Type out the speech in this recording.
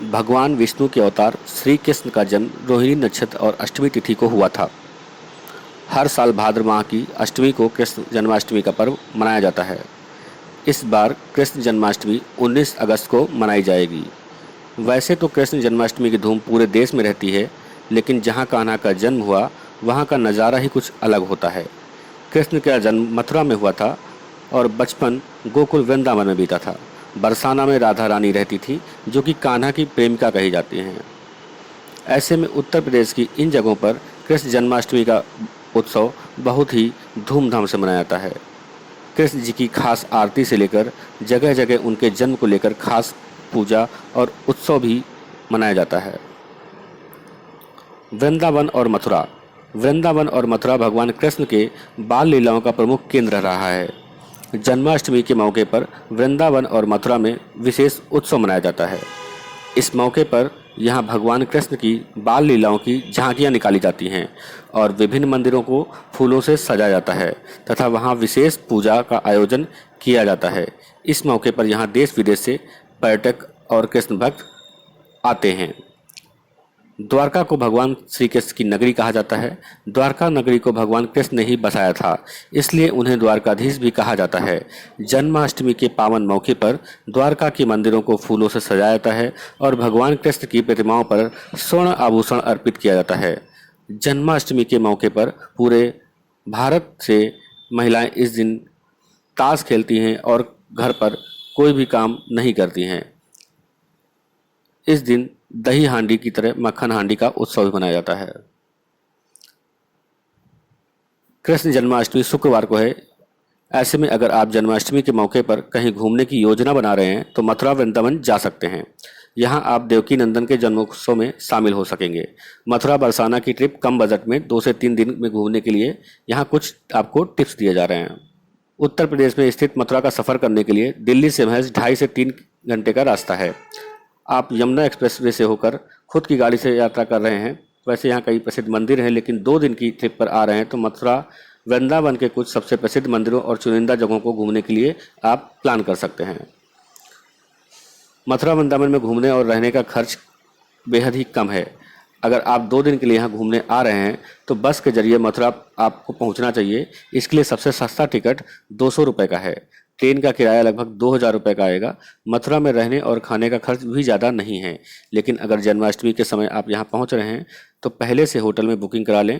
भगवान विष्णु के अवतार श्री कृष्ण का जन्म रोहिणी नक्षत्र और अष्टमी तिथि को हुआ था। हर साल भाद्र माह की अष्टमी को कृष्ण जन्माष्टमी का पर्व मनाया जाता है। इस बार कृष्ण जन्माष्टमी 19 अगस्त को मनाई जाएगी। वैसे तो कृष्ण जन्माष्टमी की धूम पूरे देश में रहती है, लेकिन जहाँ कान्हा का जन्म हुआ वहाँ का नज़ारा ही कुछ अलग होता है। कृष्ण का जन्म मथुरा में हुआ था और बचपन गोकुल वृंदावन में बीता था। बरसाना में राधा रानी रहती थी, जो कि कान्हा की प्रेमिका कही जाती हैं। ऐसे में उत्तर प्रदेश की इन जगहों पर कृष्ण जन्माष्टमी का उत्सव बहुत ही धूमधाम से मनाया जाता है। कृष्ण जी की खास आरती से लेकर जगह जगह उनके जन्म को लेकर खास पूजा और उत्सव भी मनाया जाता है। वृंदावन और मथुरा भगवान कृष्ण के बाल लीलाओं का प्रमुख केंद्र रहा है। जन्माष्टमी के मौके पर वृंदावन और मथुरा में विशेष उत्सव मनाया जाता है। इस मौके पर यहाँ भगवान कृष्ण की बाल लीलाओं की झांकियाँ निकाली जाती हैं और विभिन्न मंदिरों को फूलों से सजाया जाता है तथा वहाँ विशेष पूजा का आयोजन किया जाता है। इस मौके पर यहाँ देश विदेश से पर्यटक और कृष्ण भक्त आते हैं। द्वारका को भगवान श्री कृष्ण की नगरी कहा जाता है। द्वारका नगरी को भगवान कृष्ण ने ही बसाया था, इसलिए उन्हें द्वारकाधीश भी कहा जाता है। जन्माष्टमी के पावन मौके पर द्वारका के मंदिरों को फूलों से सजाया जाता है और भगवान कृष्ण की प्रतिमाओं पर स्वर्ण आभूषण अर्पित किया जाता है। जन्माष्टमी के मौके पर पूरे भारत से महिलाएं इस दिन ताश खेलती हैं और घर पर कोई भी काम नहीं करती हैं। इस दिन दही हांडी की तरह मक्खन हांडी का उत्सव भी मनाया जाता है। कृष्ण जन्माष्टमी शुक्रवार को है। ऐसे में अगर आप जन्माष्टमी के मौके पर कहीं घूमने की योजना बना रहे हैं तो मथुरा वृंदावन जा सकते हैं। यहाँ आप देवकी नंदन के जन्मोत्सव में शामिल हो सकेंगे। मथुरा बरसाना की ट्रिप कम बजट में 2 से 3 दिन में घूमने के लिए यहाँ कुछ आपको टिप्स दिए जा रहे हैं। उत्तर प्रदेश में स्थित मथुरा का सफ़र करने के लिए दिल्ली से महज 2.5 से 3 घंटे का रास्ता है। आप यमुना एक्सप्रेसवे से होकर खुद की गाड़ी से यात्रा कर रहे हैं। वैसे यहाँ कई प्रसिद्ध मंदिर हैं, लेकिन 2 दिन की ट्रिप पर आ रहे हैं तो मथुरा वृंदावन के कुछ सबसे प्रसिद्ध मंदिरों और चुनिंदा जगहों को घूमने के लिए आप प्लान कर सकते हैं। मथुरा वृंदावन में घूमने और रहने का खर्च बेहद ही कम है। अगर आप 2 दिन के लिए यहाँ घूमने आ रहे हैं तो बस के जरिए मथुरा आपको पहुँचना चाहिए। इसके लिए सबसे सस्ता टिकट 200 रुपये का है। ट्रेन का किराया लगभग 2000 रुपये का आएगा। मथुरा में रहने और खाने का खर्च भी ज़्यादा नहीं है, लेकिन अगर जन्माष्टमी के समय आप यहाँ पहुँच रहे हैं तो पहले से होटल में बुकिंग करा लें।